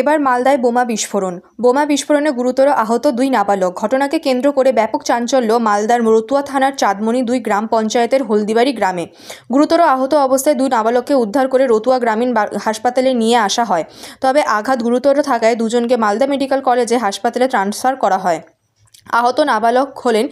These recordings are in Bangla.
এবার মালদায় বোমা বিস্ফোরণে গুরুতর আহত দুই নাবালক। ঘটনাকে কেন্দ্র করে ব্যাপক চাঞ্চল্য মালদার রতুয়া থানার চাঁদমণি 2 গ্রাম পঞ্চায়েতের হলদিবাড়ি গ্রামে। গুরুতর আহত অবস্থায় দুই নাবালককে উদ্ধার করে রতুয়া গ্রামীণ হাসপাতালে নিয়ে আসা হয়। তবে আঘাত গুরুতর থাকায় দুজনকে মালদা মেডিকেল কলেজে হাসপাতালে ট্রান্সফার করা হয়। আহত নাবালক হলেন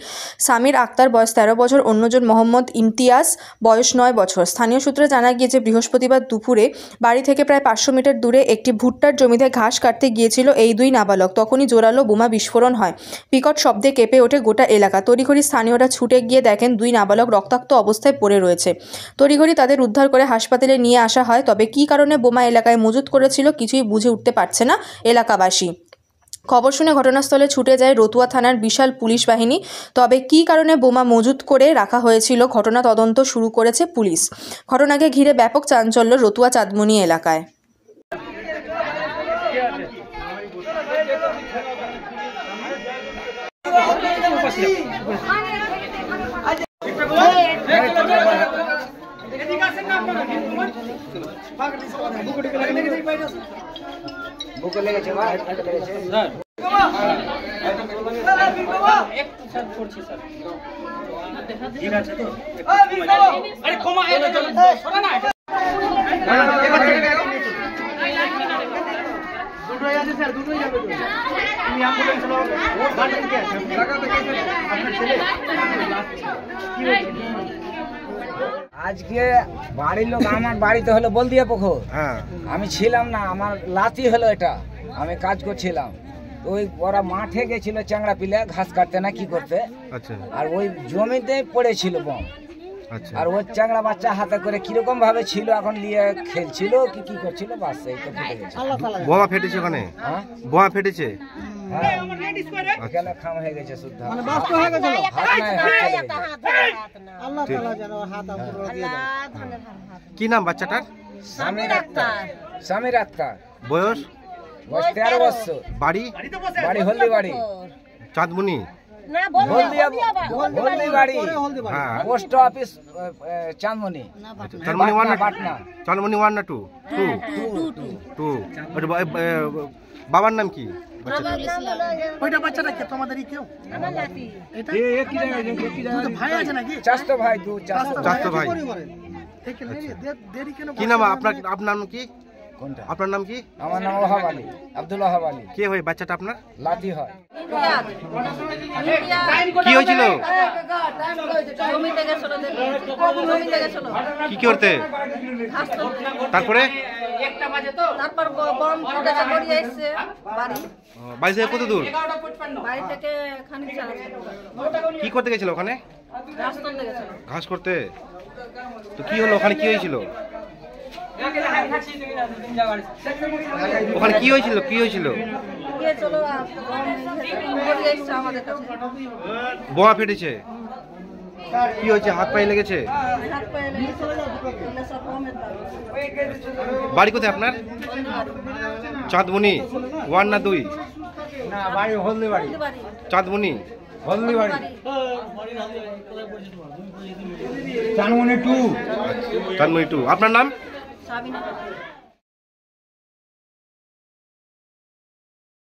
সামির আক্তার, বয়স 13 বছর, অন্যজন মোহাম্মদ ইমতিয়াজ, বয়স 9 বছর। স্থানীয় সূত্রে জানা গিয়েছে, বৃহস্পতিবার দুপুরে বাড়ি থেকে প্রায় 500 মিটার দূরে একটি ভুট্টার জমিতে ঘাস কাটতে গিয়েছিল এই দুই নাবালক। তখনই জোরালো বোমা বিস্ফোরণ হয়। বিকট শব্দে কেঁপে ওঠে গোটা এলাকা। তড়িঘড়ি স্থানীয়রা ছুটে গিয়ে দেখেন দুই নাবালক রক্তাক্ত অবস্থায় পড়ে রয়েছে। তড়িঘড়ি তাদের উদ্ধার করে হাসপাতালে নিয়ে আসা হয়। তবে কী কারণে বোমা এলাকায় মজুত করেছিল কিছুই বুঝে উঠতে পারছে না এলাকাবাসী। খবর শুনে ঘটনাস্থলে ছুটে যায় রতুয়া থানার বিশাল পুলিশ বাহিনী। তবে কী কারণে বোমা মজুত করে রাখা হয়েছিল ঘটনা তদন্ত শুরু করেছে পুলিশ। ঘটনাকে ঘিরে ব্যাপক চাঞ্চল্য রতুয়া চাঁদমণি এলাকায়। আজকে বাড়ির লোক আমার বাড়িতে হলো বলদিয়া পুকুর, আমি ছিলাম না, আমার লাতি হলো এটা, আমি কাজ করছিলাম। ওই ওরা মাঠে গেছিল চ্যাংড়া পিলে ঘাস কাটতে না কি করতে, আর ওই জমিতে পড়েছিল বোম। আর ওই চ্যাংড়া বাচ্চা হাতে করে কিরকম ভাবে ছিল, এখন নিয়ে খেলছিল কি করছিল, বাস এই তো ফেটে গেছে। বোমা ফেটেছে ওখানে? বোমা ফেটেছে, খাম হয়ে গেছে শুদ্ধ, কি নাম বাচ্চাটার? সামির আক্তার, বয়স 13 বছর। বাড়ি হলদিবাড়ি, চাঁদমণি, হলদিবাড়ি পোস্ট অফিস, চাঁদমণি। চাঁদমণি 1 না 2? 2। বাবার নাম কি? ওইটা বাচ্চাটা কে তোমাদেরই কেউ? আমার নাতি। এটা কি জায়গায় ভাই আছে নাকি? চাচতো ভাই, চাচতো ভাই। কি নাম আপনার? আপনার নাম কি? আপনার নাম কি? আমার নাম ওহাব আলী, আব্দুল ওহাব আলী। কে হয় বাচ্চাটা আপনার? লাতি হয়। কি হয়েছিল? কি করতে? তারপরে বাড়ি থেকে কত দূর? কি করতে গেছিল ওখানে? ঘাস করতে। তো কি হলো ওখানে? কি হয়েছিল ওখানে? কি হয়েছিল? বোমা ফেটেছে। কি হয়েছে? হাত পায়ে লেগেছে? বাড়ি কোথায় আপনার? চাঁদমণি 1 না 2? হলদিবাড়ি, চাঁদমণি, হলদিবাড়ি, চাঁদমণি 2। আপনার নাম? সাবিনা।